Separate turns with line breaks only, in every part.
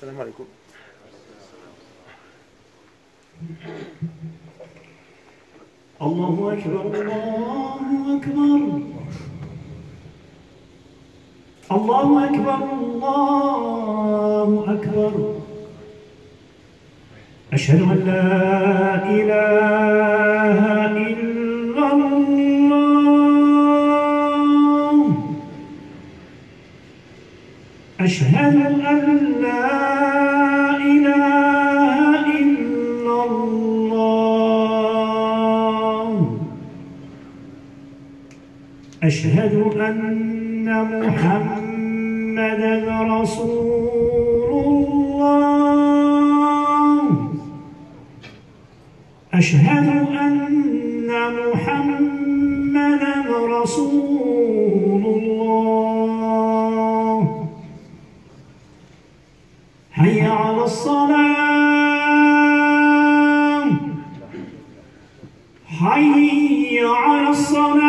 السلام عليكم.
الله أكبر الله أكبر الله أكبر الله أكبر أشهد أن لا إله إلا الله أشهد أن لا إله إلا الله أشهد أن محمدًا رسول الله أشهد أن محمدًا رسول الله حي على الصلاة حي على الصلاة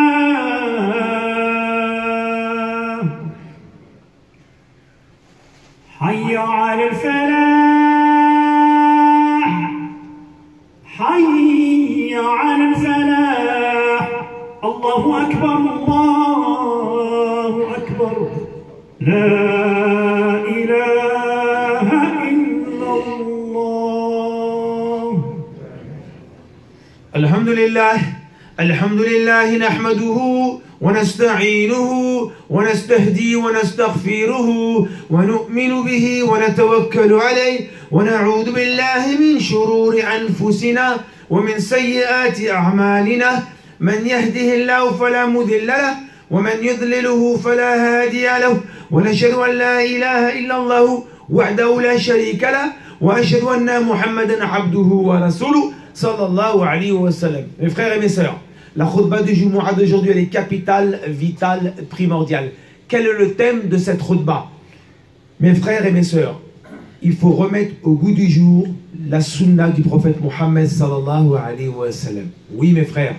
حي على الفلاح حي على الفلاح الله أكبر الله أكبر لا إله إلا الله
الحمد لله نحمده ونستعينه ونستهدي ونستغفره ونؤمن به ونتوكل عليه ونعوذ بالله من شرور أنفسنا ومن سيئات أعمالنا من يهده الله فلا مضل له ومن يضلله فلا هادي له ونشهد أن لا إله إلا الله وحده لا شريك له وأشهد أن محمدا عبده ورسوله صلى الله عليه وسلم. Mes frères et mes sœurs, la khutbah du Jumu'ah d'aujourd'hui, elle est capitale, vitale, primordiale. Quel est le thème de cette khutbah? Mes frères et mes sœurs, il faut remettre au goût du jour la sunna du prophète Mohammed sallallahu alayhi wa sallam. Oui mes frères,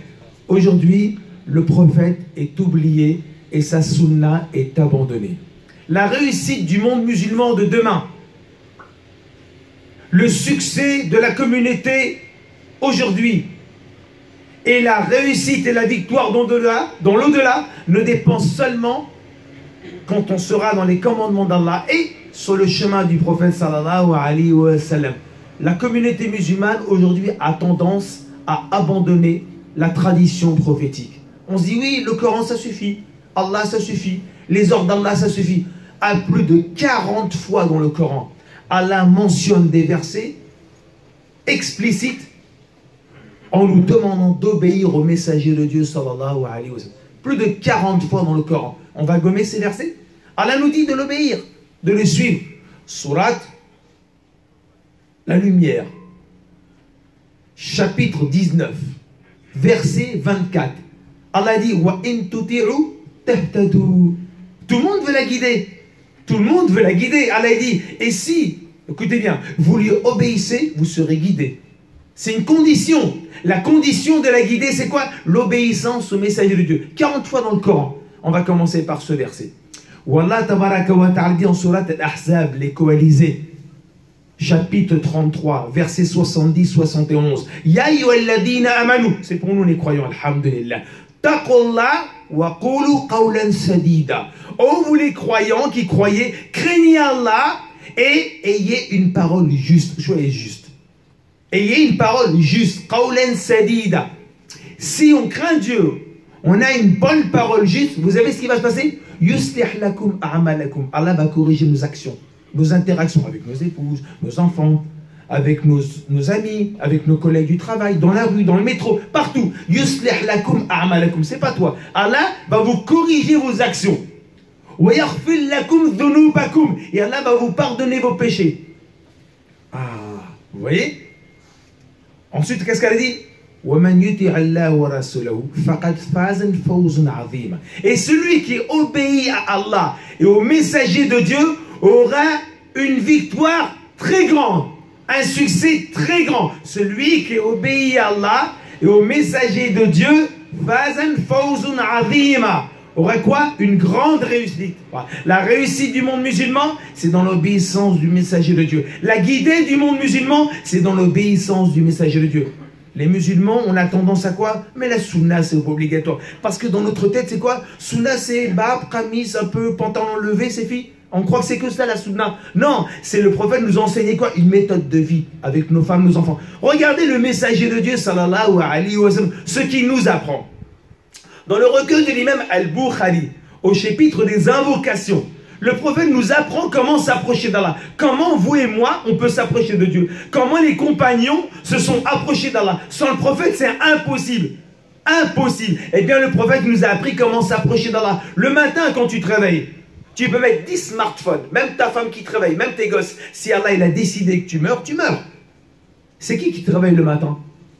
aujourd'hui le prophète est oublié et sa sunna est abandonnée. La réussite du monde musulman de demain, le succès de la communauté aujourd'hui et la réussite et la victoire dans l'au-delà ne dépend seulement quand on sera dans les commandements d'Allah et sur le chemin du prophète sallallahu alayhi wa sallam. La communauté musulmane aujourd'hui a tendance à abandonner la tradition prophétique. On se dit oui, le Coran ça suffit, Allah ça suffit, les ordres d'Allah ça suffit. À plus de 40 fois dans le Coran, Allah mentionne des versets explicites en nous demandant d'obéir au messager de Dieu sallallahu alayhi wa sallam. Plus de 40 fois dans le Coran. On va gommer ces versets. Allah nous dit de l'obéir, de le suivre. Surat la lumière, chapitre 19, verset 24. Allah dit wa in tuti'u tahtadu. Tout le monde veut la guider. Tout le monde veut la guider. Allah dit et si, écoutez bien, vous lui obéissez, vous serez guidé. C'est une condition. La condition de la guider, c'est quoi? L'obéissance au messager de Dieu. 40 fois dans le Coran. On va commencer par ce verset. Wallah tabaraka wa ta'ala dit en surat Al-Ahzab, les coalisés, chapitre 33, verset 70-71. Ya ayyuhalladhina amanu. C'est pour nous les croyants, alhamdulillah. Taqullah wa qulu qawlan sadida. Oh vous les croyants qui croyez, craignez Allah et ayez une parole juste. Soyez juste. Ayez une parole juste. Qawlan sadida. Si on craint Dieu, on a une bonne parole juste, vous savez ce qui va se passer? Yuslih lakum a'malakum. Allah va corriger nos actions, nos interactions avec nos épouses, nos enfants, avec nos amis, avec nos collègues du travail, dans la rue, dans le métro, partout. Yuslih lakum a'malakum. C'est pas toi. Allah va vous corriger vos actions. Wa yaghfir lakum dhunubakum. Et Allah va vous pardonner vos péchés. Ah, vous voyez? Ensuite, qu'est-ce qu'elle a dit? Et celui qui obéit à Allah et au messager de Dieu aura une victoire très grande, un succès très grand. Celui qui obéit à Allah et au messager de Dieu aura quoi? Une grande réussite. Voilà. La réussite du monde musulman, c'est dans l'obéissance du messager de Dieu. La guidée du monde musulman, c'est dans l'obéissance du messager de Dieu. Les musulmans, on a tendance à quoi? Mais la sunna, c'est obligatoire. Parce que dans notre tête, c'est quoi? Sunna, c'est bab, kamis, un peu, pantalon levé, c'est fini. On croit que c'est que ça, la sunna. Non, c'est le prophète nous a enseigné quoi? Une méthode de vie avec nos femmes, nos enfants. Regardez le messager de Dieu, sallallahu alayhi wa sallam, ce qu'il nous apprend. Dans le recueil de l'imam Al-Bukhari, au chapitre des invocations, le prophète nous apprend comment s'approcher d'Allah. Comment vous et moi, on peut s'approcher de Dieu. Comment les compagnons se sont approchés d'Allah. Sans le prophète, c'est impossible. Impossible. Eh bien, le prophète nous a appris comment s'approcher d'Allah. Le matin, quand tu te réveilles, tu peux mettre 10 smartphones, même ta femme qui te réveille, même tes gosses. Si Allah, il a décidé que tu meurs, tu meurs. C'est qui te réveille le matin?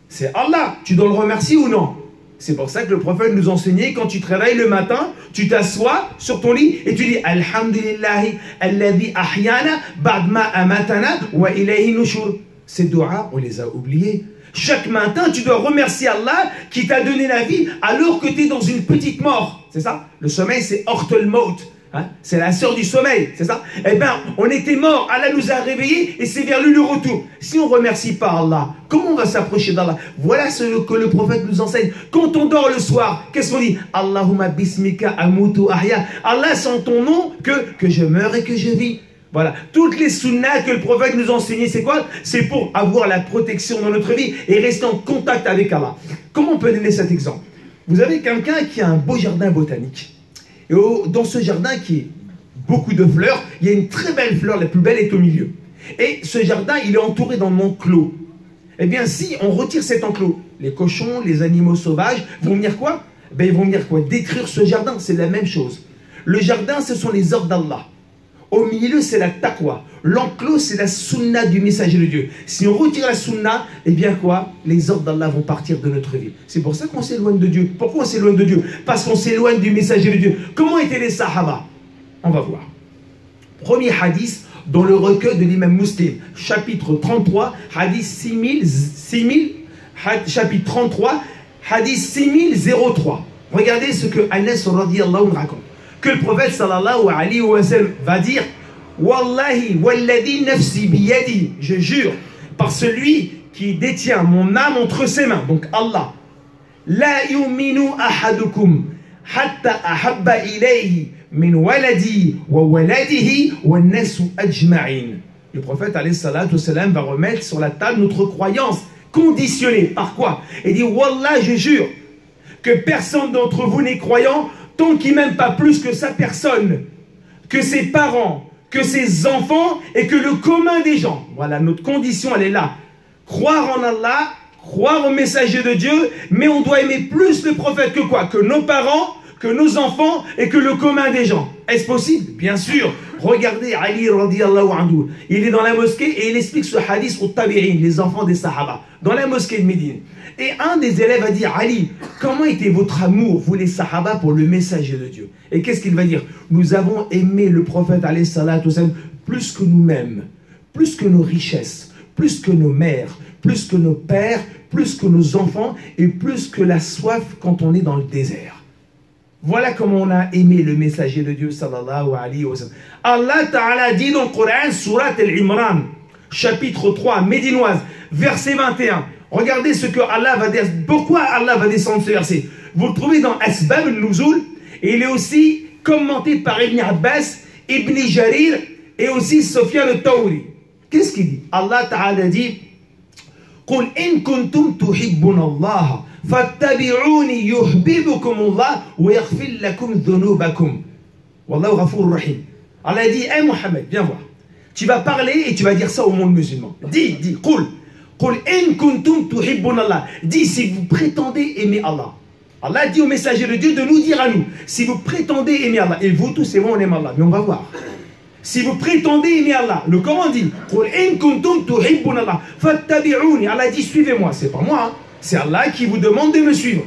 C'est Allah. Tu dois le remercier ou non? C'est pour ça que le prophète nous enseignait, quand tu te réveilles le matin, tu t'assois sur ton lit et tu dis Alhamdulillahi alladhi ahyana ba'dma amatana wa ilayhi nushur. Ces doigts, on les a oubliés. Chaque matin, tu dois remercier Allah qui t'a donné la vie alors que tu es dans une petite mort. C'est ça? Le sommeil, c'est Ortel Maut. Hein? C'est la sœur du sommeil, c'est ça? Eh bien, on était morts, Allah nous a réveillés et c'est vers lui le retour. Si on ne remercie pas Allah, comment on va s'approcher d'Allah? Voilà ce que le prophète nous enseigne. Quand on dort le soir, qu'est-ce qu'on dit? Allahumma bismika amutu ahya. Allah, c'est en ton nom que je meurs et que je vis. Voilà. Toutes les sunnas que le prophète nous enseignait, c'est quoi? C'est pour avoir la protection dans notre vie et rester en contact avec Allah. Comment on peut donner cet exemple? Vous avez quelqu'un qui a un beau jardin botanique. Et dans ce jardin qui est beaucoup de fleurs, il y a une très belle fleur, la plus belle est au milieu. Et ce jardin, il est entouré d'un enclos. Eh bien, si on retire cet enclos, les cochons, les animaux sauvages vont venir quoi? Ben, ils vont venir quoi? Détruire ce jardin, c'est la même chose. Le jardin, ce sont les ordres d'Allah. Au milieu, c'est la taqwa. L'enclos, c'est la sunna du messager de Dieu. Si on retire la sunna, eh bien quoi? Les ordres d'Allah vont partir de notre vie. C'est pour ça qu'on s'éloigne de Dieu. Pourquoi on s'éloigne de Dieu? Parce qu'on s'éloigne du messager de Dieu. Comment étaient les sahaba? On va voir. Premier hadith dans le recueil de l'imam Muslim, chapitre 33, hadith 6000, chapitre 33, hadith 6003. Regardez ce que Anas radiyallahu anhu raconte. Que le prophète sallallahu alayhi wa sallam va dire Wallahi walladhi nafsi biyadi, je jure par celui qui détient mon âme entre ses mains, donc Allah, la yuminu ahadukum hatta ahabba ilayhi min waladi wa waladihi wa nasu ajma'in. Le prophète alayhi salatu wa sallam va remettre sur la table notre croyance conditionnée par quoi? Il dit Wallah, je jure que personne d'entre vous n'est croyant tant qu'il n'aime pas plus que sa personne, que ses parents, que ses enfants et que le commun des gens. Voilà, notre condition, elle est là. Croire en Allah, croire au messager de Dieu, mais on doit aimer plus le prophète que quoi? Que nos parents, que nos enfants et que le commun des gens. Est-ce possible? Bien sûr. Regardez Ali radiyallahu anhu. Il est dans la mosquée et il explique ce hadith aux tabi'in, les enfants des sahaba, dans la mosquée de Médine. Et un des élèves va dire, Ali, comment était votre amour, vous les sahaba, pour le messager de Dieu? Et qu'est-ce qu'il va dire? Nous avons aimé le prophète alayhi salatu wassalam plus que nous-mêmes, plus que nos richesses, plus que nos mères, plus que nos pères, plus que nos enfants et plus que la soif quand on est dans le désert. Voilà comment on a aimé le messager de Dieu sallallahu alayhi wa sallam. Allah Ta'ala dit dans le Coran, Surat Al-Imran, chapitre 3, médinoise, verset 21. Regardez ce que Allah va dire. Pourquoi Allah va descendre ce verset? Vous le trouvez dans Asbab al-Nuzul et il est aussi commenté par Ibn Abbas, Ibn Jarir et aussi Sufyan al-Thawri. Qu'est-ce qu'il dit? Allah Ta'ala dit قُلْ إِن كُنْتُمْ تُحِبُّونَ اللَّهَ فَاتَّبِعُونِي يُحْبِبُكُمُ اللَّهُ وَيَغْفِرْ لَكُمْ ذُنُوبَكُمْ وَاللَّهُ غَفُورٌ رَحِيمٌ. Allah dit, hey Mohammed, viens voir. Tu vas parler et tu vas dire ça au monde musulman. Dis, قُلْ إِن كُنْتُمْ تُحِبُّونَ اللَّهَ. Dis, si vous prétendez aimer Allah. Allah dit au messager de Dieu de nous dire à nous, si vous prétendez aimer Allah, et vous tous et moi on aime Allah, mais on va voir. Si vous prétendez aimer Allah, le Coran dit, Allah dit, suivez-moi. C'est pas moi, hein. C'est Allah qui vous demande de me suivre.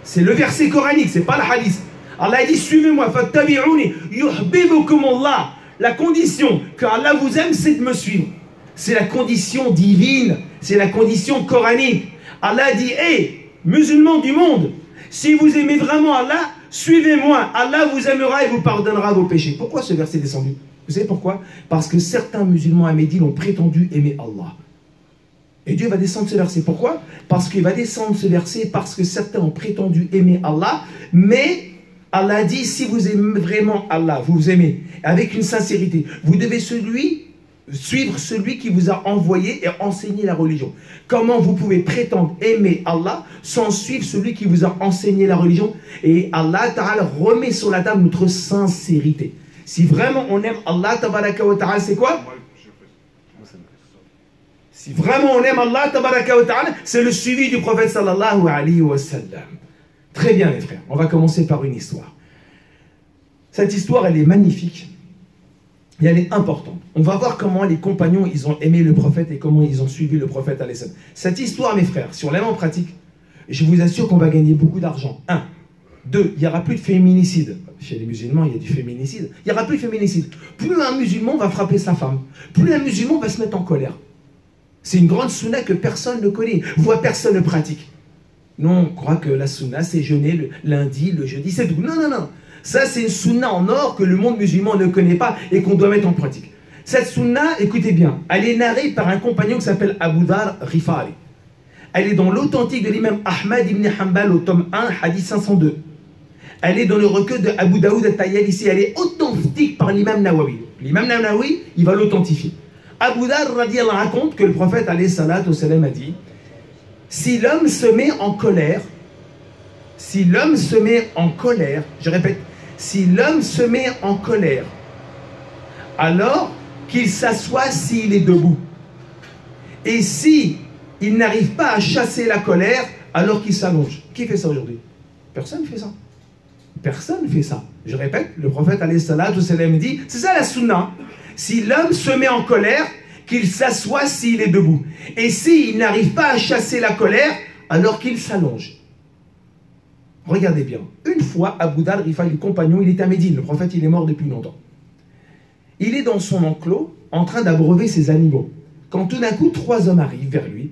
C'est le verset coranique, c'est pas le hadith. Allah dit, suivez-moi. La condition que Allah vous aime, c'est de me suivre. C'est la condition divine, c'est la condition coranique. Allah dit, hé, musulmans du monde, si vous aimez vraiment Allah, Suivez-moi, Allah vous aimera et vous pardonnera vos péchés. Pourquoi ce verset est descendu? Vous savez pourquoi? Parce que certains musulmans à Médine ont prétendu aimer Allah. Et Dieu va descendre ce verset. Pourquoi? Parce qu'il va descendre ce verset parce que certains ont prétendu aimer Allah, mais Allah dit, si vous aimez vraiment Allah, vous aimez avec une sincérité, vous devez suivre celui qui vous a envoyé et enseigné la religion. Comment vous pouvez prétendre aimer Allah sans suivre celui qui vous a enseigné la religion? Et Allah Ta'ala remet sur la table notre sincérité. Si vraiment on aime Allah Tabaraka wa Ta'ala, c'est quoi? Si vraiment on aime Allah Tabaraka wa Ta'ala, c'est le suivi du prophète sallallahu alayhi wa sallam. Très bien les frères, on va commencer par une histoire. Cette histoire, elle est magnifique et elle est importante. On va voir comment les compagnons, ils ont aimé le prophète et comment ils ont suivi le prophète alayhi salam. Cette histoire, mes frères, si on l'aime en pratique, je vous assure qu'on va gagner beaucoup d'argent. 1. 2. Il n'y aura plus de féminicide. Chez les musulmans, il y a du féminicide. Il n'y aura plus de féminicide. Plus un musulman va frapper sa femme, plus un musulman va se mettre en colère. C'est une grande sunna que personne ne connaît, voire personne ne pratique. Non, on croit que la sunna, c'est jeûner le lundi, le jeudi, c'est tout. Non, non, non. Ça, c'est une sunna en or que le monde musulman ne connaît pas et qu'on doit mettre en pratique. Cette sunna, écoutez bien, elle est narrée par un compagnon qui s'appelle Abu Dhar Ghifari. Elle est dans l'authentique de l'imam Ahmad ibn Hanbal au tome 1, hadith 502. Elle est dans le recueil de Abu Daoud al-Tayalisi. Elle est authentique par l'imam Nawawi. L'imam Nawawi, il va l'authentifier. Abu Dhar raconte que le prophète alayhi salatu wassalam a dit: si l'homme se met en colère, je répète, si l'homme se met en colère, alors qu'il s'assoit s'il est debout. Et si il n'arrive pas à chasser la colère, alors qu'il s'allonge. Qui fait ça aujourd'hui? Personne ne fait ça. Personne ne fait ça. Je répète, le prophète alayhi salatu wassalam dit, c'est ça la sunna. Si l'homme se met en colère, qu'il s'assoit s'il est debout. Et s'il n'arrive pas à chasser la colère, alors qu'il s'allonge. Regardez bien. Une fois, Abu Dhar Ghifari, le compagnon, il était à Médine. Le prophète, il est mort depuis longtemps. Il est dans son enclos, en train d'abreuver ses animaux. Quand tout d'un coup, 3 hommes arrivent vers lui.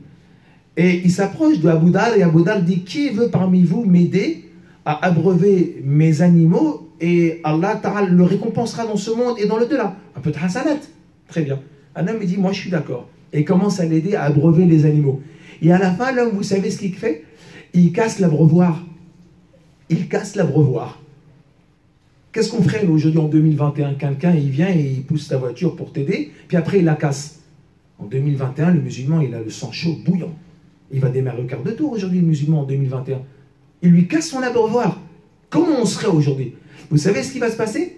Et il s'approche de Abu Dhar, et Abu Dhar dit, qui veut parmi vous m'aider à abreuver mes animaux, et Allah Ta'ala le récompensera dans ce monde et dans le delà. Un peu de hasanat. Très bien. Un homme me dit, moi je suis d'accord. Et commence à l'aider à abreuver les animaux. Et à la fin, l'homme, vous savez ce qu'il fait? Il casse l'abreuvoir. Il casse l'abreuvoir. Qu'est-ce qu'on ferait aujourd'hui en 2021? Quelqu'un, il vient et il pousse ta voiture pour t'aider, puis après il la casse. En 2021, le musulman, il a le sang chaud, bouillant. Il va démarrer au quart de tour aujourd'hui, le musulman, en 2021. Il lui casse son abreuvoir. Comment on serait aujourd'hui? Vous savez ce qui va se passer?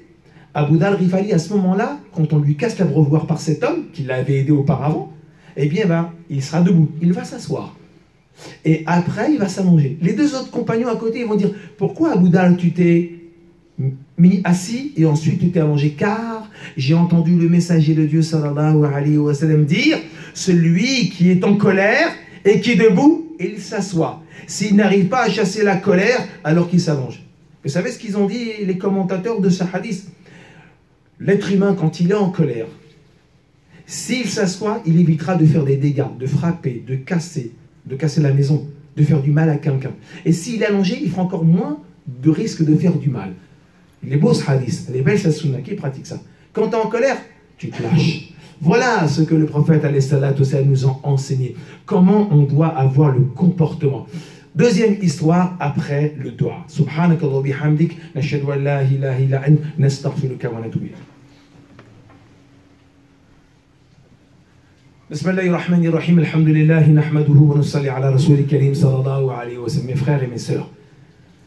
Abu Dhar Ghifari, à ce moment-là, quand on lui casse l'abreuvoir par cet homme, qui l'avait aidé auparavant, eh bien, il sera debout. Il va s'asseoir. Et après, il va s'allonger. Les 2 autres compagnons à côté, ils vont dire, pourquoi Abu Dhar, tu t'es mis assis et ensuite tu t'es allongé? Car j'ai entendu le messager de Dieu, sallallahu alayhi wa sallam, dire, celui qui est en colère et qui est debout, il s'assoit. S'il n'arrive pas à chasser la colère, alors qu'il s'allonge. Vous savez ce qu'ils ont dit, les commentateurs de ce hadith? L'être humain, quand il est en colère, s'il s'assoit, il évitera de faire des dégâts, de frapper, de casser la maison, de faire du mal à quelqu'un. Et s'il est allongé, il fera encore moins de risque de faire du mal. Il est beau ce hadith, il est belle sa sunna, qui pratique ça? Quand tu es en colère, tu te lâches. Voilà ce que le prophète alayhi salatu wassalam nous a enseigné. Comment on doit avoir le comportement. Deuxième histoire après le dua. Subhanakallah bihamdik, nashhadu an la ilaha illa ant, nastaghfiruka wa natubu ilayk. Bismillahirrahmanirrahim, alhamdulillah, nahmaduhu wa nusalli ala rasulil karim sallallahu alayhi wa sallam. Mes frères et mes sœurs,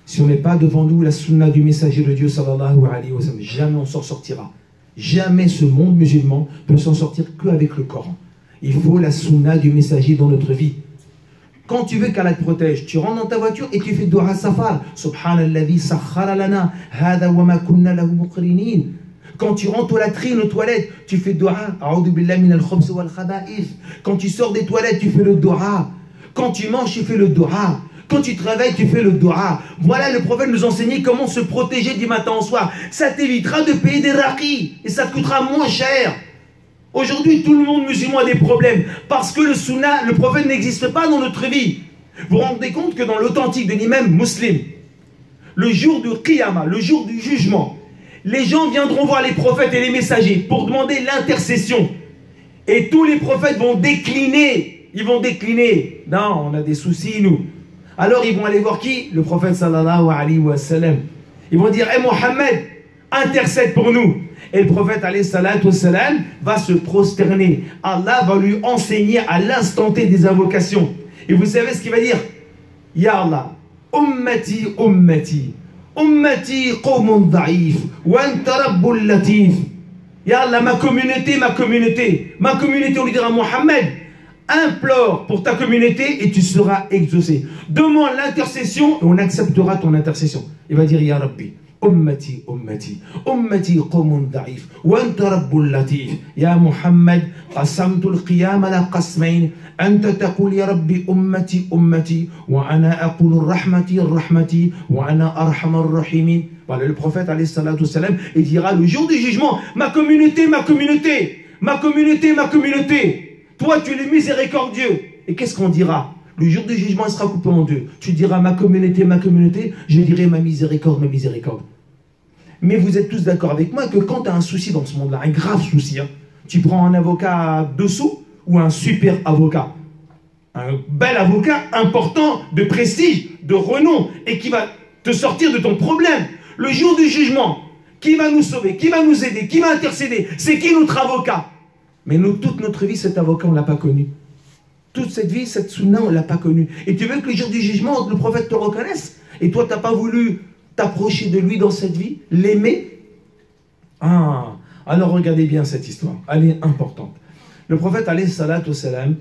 si on n'est pas devant nous la sunna du messager de Dieu sallallahu alayhi wa sallam, jamais on s'en sortira. Jamais ce monde musulman peut s'en sortir qu'avec le Coran. Il faut la sunna du messager dans notre vie. Quand tu veux qu'Allah te protège, tu rentres dans ta voiture et tu fais dua safar. Subhanalladhi sakhara lana hada wa ma kunna lahu muqrinin. Quand tu rentres aux latrines, aux toilettes, tu fais dua. A'udhu billahi minal khubs wal khaba'ith. Quand tu sors des toilettes, tu fais le dua. Quand tu manges, tu fais le dua. Quand tu te réveilles, tu fais le dua. Voilà, le prophète nous enseignait comment se protéger du matin au soir. Ça t'évitera de payer des raqis et ça te coûtera moins cher. Aujourd'hui, tout le monde musulman a des problèmes parce que le sunna, le prophète n'existe pas dans notre vie. Vous vous rendez compte que dans l'authentique de l'imam Muslim, le jour du Qiyamah, le jour du jugement, les gens viendront voir les prophètes et les messagers pour demander l'intercession. Et tous les prophètes vont décliner. Ils vont décliner. Non, on a des soucis, nous. Alors ils vont aller voir qui? Le prophète sallallahu alayhi wa sallam. Ils vont dire, hey Mohammed, intercède pour nous. Et le prophète alayhi salatu wa sallam va se prosterner. Allah va lui enseigner à l'instant T des invocations. Et vous savez ce qu'il va dire? Ya Allah, ummati, ummati, ummati qawmun da'if, wa anta rabbul latif. Ya Allah, ma communauté, ma communauté. Ma communauté, on lui dira Mohammed, implore pour ta communauté et tu seras exaucé. Demande l'intercession et on acceptera ton intercession. Il va dire Ya Rabbi, ummati, ummati, ummati qawmun da'if, wa anta rabbul latif. Ya Muhammad, qasamtu al-qiyam ala qasmain. أنت تقول يا ربي أمتي أمتي وأنا أقول رحمتي رحمتي وأنا أرحم الراحمين. Voilà, le prophète alayhi salatu wassalam, il dira le jour du jugement, ma communauté, ma communauté, ma communauté, ma communauté, toi tu es le miséricordieux. Et qu'est-ce qu'on dira? Le jour du jugement, il sera coupé en deux. Tu diras ma communauté, je dirai ma miséricorde, ma miséricorde. Mais vous êtes tous d'accord avec moi que quand tu as un souci dans ce monde-là, un grave souci, hein, tu prends un avocat à 2 sous ou un super avocat, un bel avocat important, de prestige, de renom, et qui va te sortir de ton problème. Le jour du jugement, qui va nous sauver, qui va nous aider, qui va intercéder? C'est qui notre avocat? Mais nous, toute notre vie, cet avocat, on ne l'a pas connu. Toute cette vie, cette sunna, on ne l'a pas connu. Et tu veux que le jour du jugement, le prophète te reconnaisse? Et toi, tu n'as pas voulu t'approcher de lui dans cette vie, l'aimer? Ah, alors regardez bien cette histoire, elle est importante. Le prophète alayhi salatu wassalam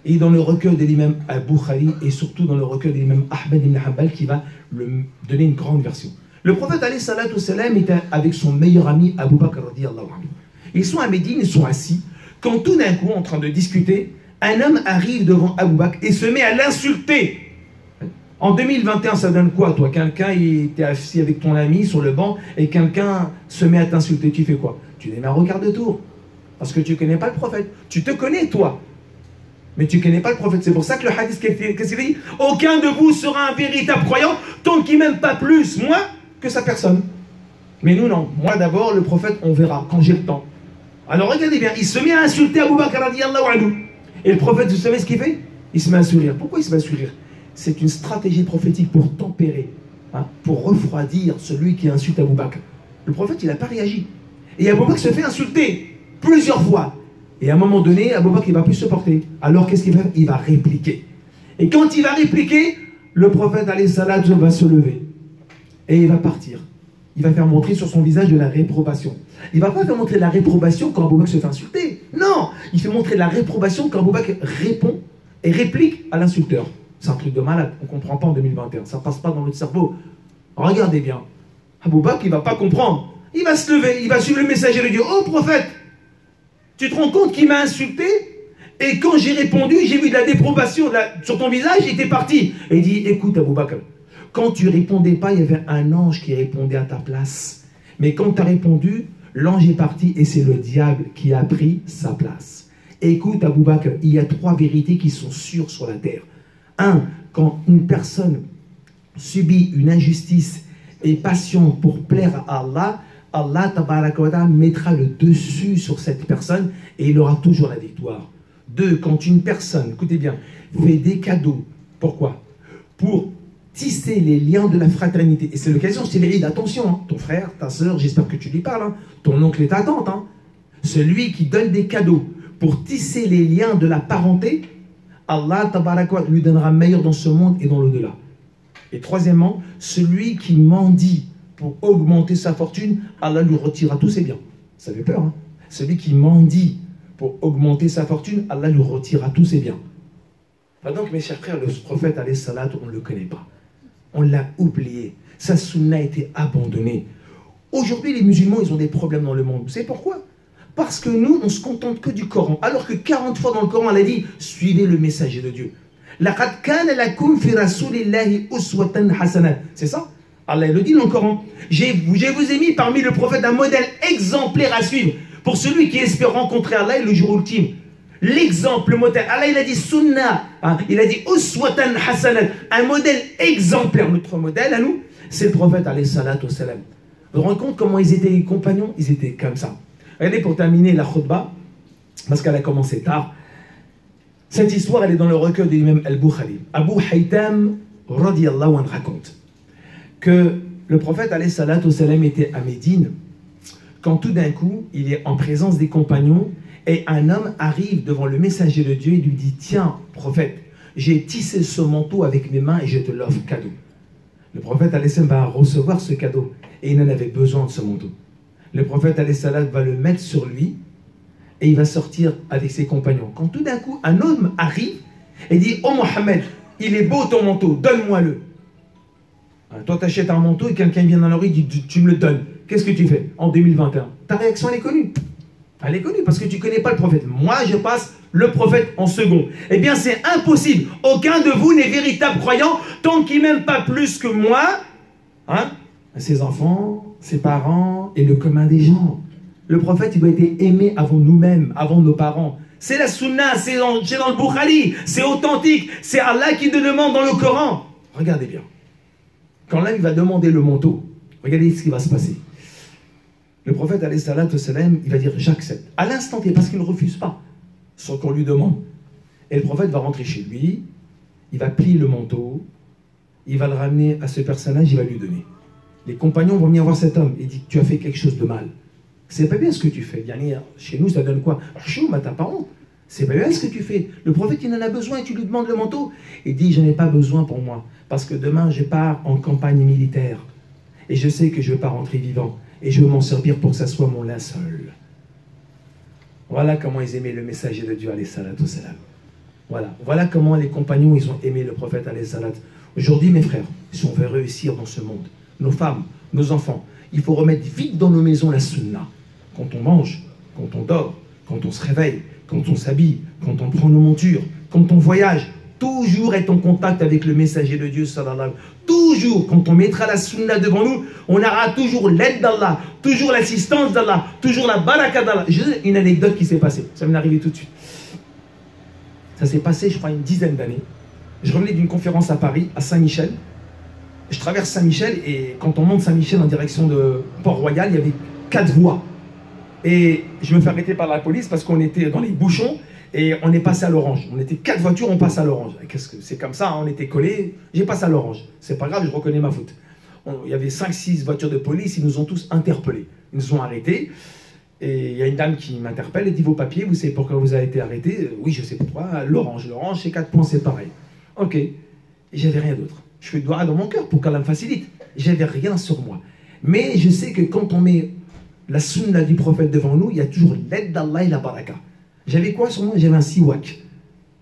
est dans le recueil de l'imam Al-Bukhari et surtout dans le recueil de l'imam Ahmed ibn Hanbal qui va le donner une grande version. Le prophète alayhi salatu wassalam était avec son meilleur ami Abu Bakr radiyallahu anhu. Ils sont à Médine, ils sont assis. Quand tout d'un coup, en train de discuter, un homme arrive devant Abu Bakr et se met à l'insulter. En 2021, ça donne quoi, toi? Quelqu'un était assis avec ton ami sur le banc et quelqu'un se met à t'insulter. Tu fais quoi? Tu lui mets un regard de tour. Parce que tu ne connais pas le prophète. Tu te connais, toi. Mais tu ne connais pas le prophète. C'est pour ça que le hadith, qu'est-ce qu'il dit? Aucun de vous sera un véritable croyant tant qu'il n'aime pas plus, moi, que sa personne. Mais nous, non. Moi, d'abord, le prophète, on verra quand j'ai le temps. Alors, regardez bien. Il se met à insulter Abu Bakr radiyallahu anhu. Et le prophète, vous savez ce qu'il fait? Il se met à sourire. Pourquoi il se met à sourire? C'est une stratégie prophétique pour tempérer, hein, pour refroidir celui qui insulte Abu Bakr. Le prophète, il n'a pas réagi. Et Abu Bakr se fait insulter plusieurs fois. Et à un moment donné, Abu Bakr, il ne va plus se porter. Alors, qu'est-ce qu'il va faire? Il va répliquer. Et quand il va répliquer, le prophète, alayhi salatu, va se lever. Et il va partir. Il va faire montrer sur son visage de la réprobation. Il ne va pas faire montrer la réprobation quand Abu Bakr se fait insulter. Non, il fait montrer la réprobation quand Abu Bakr répond et réplique à l'insulteur. C'est un truc de malade. On ne comprend pas en 2021. Ça ne passe pas dans notre cerveau. Regardez bien. Abu Bakr, il ne va pas comprendre. Il va se lever. Il va suivre le messager et lui dire, oh prophète, tu te rends compte qu'il m'a insulté? Et quand j'ai répondu, j'ai vu de la déprobation sur ton visage, il était parti. Et il dit, écoute Abu Bakr, quand tu répondais pas, il y avait un ange qui répondait à ta place. Mais quand tu as répondu, l'ange est parti et c'est le diable qui a pris sa place. Écoute Abu Bakr, il y a 3 vérités qui sont sûres sur la terre. 1, quand une personne subit une injustice et patiente pour plaire à Allah, Allah tabaraka wa ta'ala mettra le dessus sur cette personne et il aura toujours la victoire. 2, quand une personne, écoutez bien, fait des cadeaux, pourquoi? Pour tisser les liens de la fraternité. Et c'est l'occasion, c'est l'Eid, attention, hein, ton frère, ta soeur, j'espère que tu lui parles, hein, ton oncle et ta tante, hein, celui qui donne des cadeaux pour tisser les liens de la parenté, Allah tabaraka wa ta'ala lui donnera meilleur dans ce monde et dans l'au-delà. Et troisièmement, celui qui mendie pour augmenter sa fortune, Allah lui retirera tous ses biens. Ça fait peur, hein? Celui qui mendie pour augmenter sa fortune, Allah lui retirera tous ses biens. Enfin donc, mes chers frères, le prophète, alayhi salatu, on ne le connaît pas. On l'a oublié. Sa sunna a été abandonnée. Aujourd'hui, les musulmans, ils ont des problèmes dans le monde. Vous savez pourquoi? Parce que nous, on ne se contente que du Coran. Alors que 40 fois dans le Coran, Allah dit, suivez le messager de Dieu. لَقَدْ كَانَ لَكُمْ فِي رَسُولِ اللَّهِ أُسْوَةً حَسَنَةً. C'est ça? Allah le dit dans le Coran. Je vous ai mis parmi le prophète un modèle exemplaire à suivre pour celui qui espère rencontrer Allah le jour ultime. L'exemple, le modèle. Allah, il a dit sunna, hein, il a dit uswatan hasanat, un modèle exemplaire. Notre modèle à nous, C'est le prophète, alayhi salatu wassalam. Vous vous rendez compte comment ils étaient les compagnons? Ils étaient comme ça. Regardez, pour terminer la khutbah, parce qu'elle a commencé tard, cette histoire, elle est dans le recueil de l'imam al-Bukhari. Abu Haytham, radiyallahu anhu, raconte que le prophète, alayhi salatu wassalam, était à Médine, quand tout d'un coup, il est en présence des compagnons, et un homme arrive devant le messager de Dieu et lui dit: tiens, prophète, j'ai tissé ce manteau avec mes mains et je te l'offre cadeau. Le prophète alayhi salam va recevoir ce cadeau et il en avait besoin de ce manteau. Le prophète alayhi salam va le mettre sur lui et il va sortir avec ses compagnons. Quand tout d'un coup un homme arrive et dit: oh Mohammed, il est beau ton manteau, donne-moi-le. Toi tu achètes un manteau et quelqu'un vient dans la rue et dit: tu me le donnes. Qu'est-ce que tu fais en 2021? Ta réaction elle est connue. Elle est connue parce que tu ne connais pas le prophète. Moi je passe le prophète en second. Eh bien c'est impossible. Aucun de vous n'est véritable croyant tant qu'il m'aime pas plus que moi, hein, ses enfants, ses parents et le commun des gens. Le prophète il doit être aimé avant nous-mêmes, avant nos parents. C'est la sunna, c'est dans le Bukhari, c'est authentique, c'est Allah qui te demande dans le Coran. Regardez bien. Quand l'homme va demander le manteau, regardez ce qui va se passer. Le prophète, alayhi salatu wassalam, il va dire: j'accepte. À l'instant T, parce qu'il ne refuse pas, sans qu'on lui demande. Et le prophète va rentrer chez lui, il va plier le manteau, il va le ramener à ce personnage, il va lui donner. Les compagnons vont venir voir cet homme et disent: tu as fait quelque chose de mal. C'est pas bien ce que tu fais. Chez nous, ça donne quoi? Choum, t'as pas honte. C'est pas bien ce que tu fais. Le prophète, il en a besoin et tu lui demandes le manteau. Il dit: je n'ai pas besoin pour moi. Parce que demain, je pars en campagne militaire. Et je sais que je ne veux pas rentrer vivant. Et je veux m'en servir pour que ça soit mon linceul. Voilà comment ils aimaient le messager de Dieu, alayhi salatu wassalam. Voilà comment les compagnons, ils ont aimé le prophète, alayhi salatu. Aujourd'hui, mes frères, si on veut réussir dans ce monde, nos femmes, nos enfants, il faut remettre vite dans nos maisons la sunna. Quand on mange, quand on dort, quand on se réveille, quand on s'habille, quand on prend nos montures, quand on voyage, toujours être en contact avec le messager de Dieu, sallallahu alayhi wa sallam. Toujours, quand on mettra la sunna devant nous, on aura toujours l'aide d'Allah, toujours l'assistance d'Allah, toujours la baraka d'Allah. J'ai une anecdote qui s'est passée, ça m'est arrivé tout de suite. Ça s'est passé, je crois, une dizaine d'années. Je revenais d'une conférence à Paris, à Saint-Michel. Je traverse Saint-Michel et quand on monte Saint-Michel en direction de Port-Royal, il y avait 4 voies. Et je me fais arrêter par la police parce qu'on était dans les bouchons et on est passé à l'orange. On était 4 voitures, on passe à l'orange. Qu'est-ce que c'est comme ça, hein, on était collés. J'ai passé à l'orange. C'est pas grave, je reconnais ma faute. Il y avait 5-6 voitures de police, ils nous ont tous interpellés. Ils nous ont arrêtés. Et il y a une dame qui m'interpelle et dit: vos papiers, vous savez pourquoi vous avez été arrêté? Oui, je sais pourquoi. L'orange, c'est 4 points, c'est pareil. Ok. Et j'avais rien d'autre. Je fais doigt dans mon cœur pour qu'Allah me facilite. J'avais rien sur moi. Mais je sais que quand on met la sunna du prophète devant nous, il y a toujours l'aide d'Allah et la baraka. J'avais quoi sur moi? J'avais un siwak.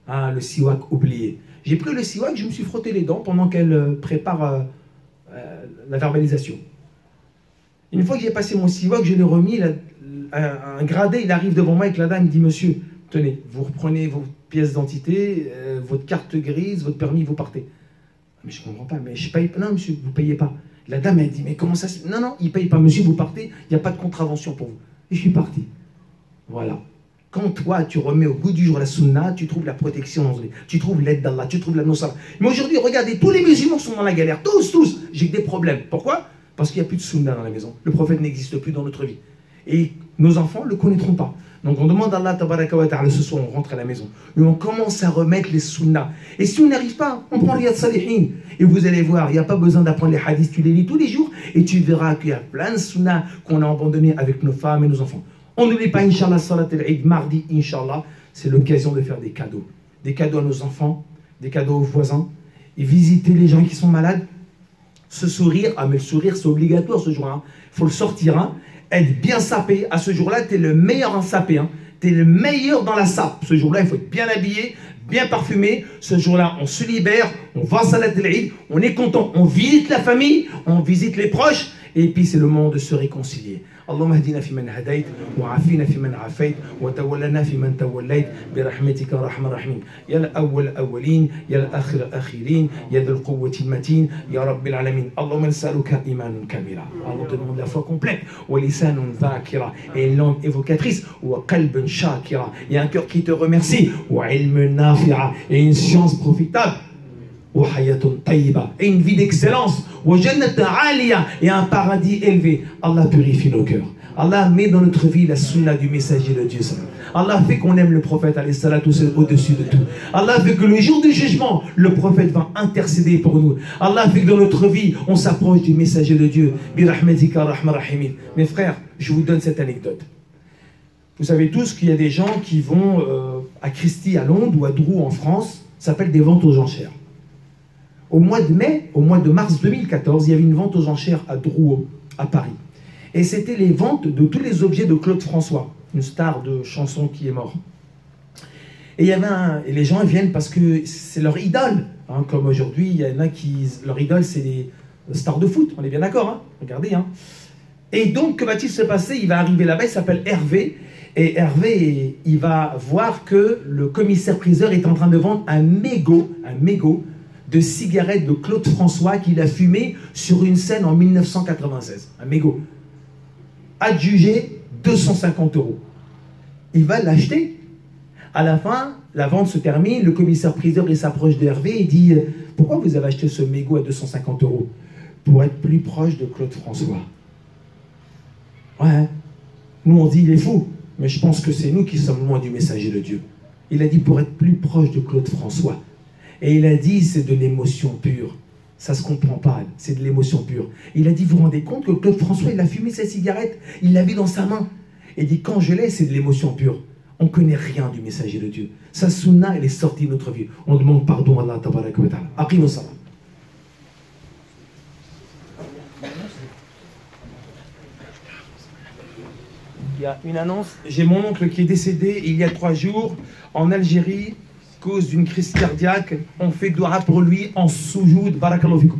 Ah, le siwak oublié. J'ai pris le siwak, je me suis frotté les dents pendant qu'elle prépare la verbalisation. Une fois que j'ai passé mon siwak, je l'ai remis, un gradé, il arrive devant moi avec la dame, il me dit: monsieur, tenez, vous reprenez vos pièces d'identité, votre carte grise, votre permis, vous partez. Mais je ne comprends pas, mais je paye pas. Non, monsieur, vous ne payez pas. La dame, elle dit: mais comment ça se... Non, il ne paye pas, monsieur, vous partez, il n'y a pas de contravention pour vous. Et je suis parti. Voilà. Quand toi, tu remets au goût du jour la sunna, tu trouves la protection, tu trouves l'aide d'Allah, tu trouves la nusra. Mais aujourd'hui, regardez, tous les musulmans sont dans la galère, tous. J'ai des problèmes. Pourquoi? Parce qu'il n'y a plus de sunna dans la maison. Le prophète n'existe plus dans notre vie. Et nos enfants ne le connaîtront pas. Donc on demande à Allah tabaraka wa ta'ala, ce soir on rentre à la maison. Et on commence à remettre les sunnas. Et si on n'arrive pas, on prend Riyad Salihin. Et vous allez voir, il n'y a pas besoin d'apprendre les hadiths, tu les lis tous les jours. Et tu verras qu'il y a plein de sunnas qu'on a abandonnés avec nos femmes et nos enfants. On n'oublie pas, Inch'Allah, Salat al-Eid, mardi, Inch'Allah, c'est l'occasion de faire des cadeaux. Des cadeaux à nos enfants, des cadeaux aux voisins. Et visiter les gens qui sont malades. Ce sourire, mais le sourire c'est obligatoire ce jour-là. Il faut le sortir, hein. Être bien sapé. À ce jour-là, tu es le meilleur en sapé. Hein. Tu es le meilleur dans la sape. Ce jour-là, il faut être bien habillé, bien parfumé. Ce jour-là, on se libère, on va à Salat al-Eid, on est content, on visite la famille, on visite les proches. Et puis, c'est le moment de se réconcilier. اللهم اهدنا فيمن هديت وعافنا فيمن عافيت وتولنا فيمن توليت برحمتك ارحم الراحمين يا الاول الاولين يا الاخر الاخرين يا ذا القوه المتين يا رب العالمين اللهم نسالك ايمانا كاملا اللهم te demande la foi complète ولسان ذاكرا et une langue évocatrice وقلب شاكرا et un cœur qui te remercie وعلم نافع et une science profitable et une vie d'excellence, et un paradis élevé. Allah purifie nos cœurs. Allah met dans notre vie la sunna du messager de Dieu. Allah fait qu'on aime le prophète au-dessus de tout. Allah fait que le jour du jugement, le prophète va intercéder pour nous. Allah fait que dans notre vie, on s'approche du messager de Dieu. Mes frères, je vous donne cette anecdote. Vous savez tous qu'il y a des gens qui vont à Christie à Londres ou à Drou en France, ça s'appelle des ventes aux enchères. Au mois de mars 2014, il y avait une vente aux enchères à Drouot, à Paris. Et c'était les ventes de tous les objets de Claude François, une star de chanson qui est mort. Et, et les gens viennent parce que c'est leur idole. Hein, comme aujourd'hui, il y en a qui... Leur idole, c'est les stars de foot. On est bien d'accord, hein? Regardez. Hein. Et donc, que va-t-il se passer? Il va arriver là-bas, il s'appelle Hervé. Et Hervé, il va voir que le commissaire-priseur est en train de vendre un mégot de cigarettes de Claude François qu'il a fumé sur une scène en 1996. Un mégot. Adjugé 250 €. Il va l'acheter. À la fin, la vente se termine. Le commissaire-priseur s'approche d'Hervé et dit « Pourquoi vous avez acheté ce mégot à 250 €? Pour être plus proche de Claude François. » Ouais. Nous, on dit « Il est fou. » Mais je pense que c'est nous qui sommes loin du messager de Dieu. Il a dit « Pour être plus proche de Claude François. » Et il a dit, c'est de l'émotion pure. Ça ne se comprend pas, c'est de l'émotion pure. Il a dit, vous vous rendez compte que Claude François, il a fumé sa cigarette, il l'avait dans sa main. Et il dit, quand je l'ai, c'est de l'émotion pure. On ne connaît rien du messager de Dieu. Sa sunna, elle est sortie de notre vie. On demande pardon à Allah, tabaraka wa ta'ala. Aqim as-salam. Il y a une annonce. J'ai mon oncle qui est décédé il y a 3 jours en Algérie. Cause d'une crise cardiaque, on fait dua pour lui en soujoud. Barakallahu fikum.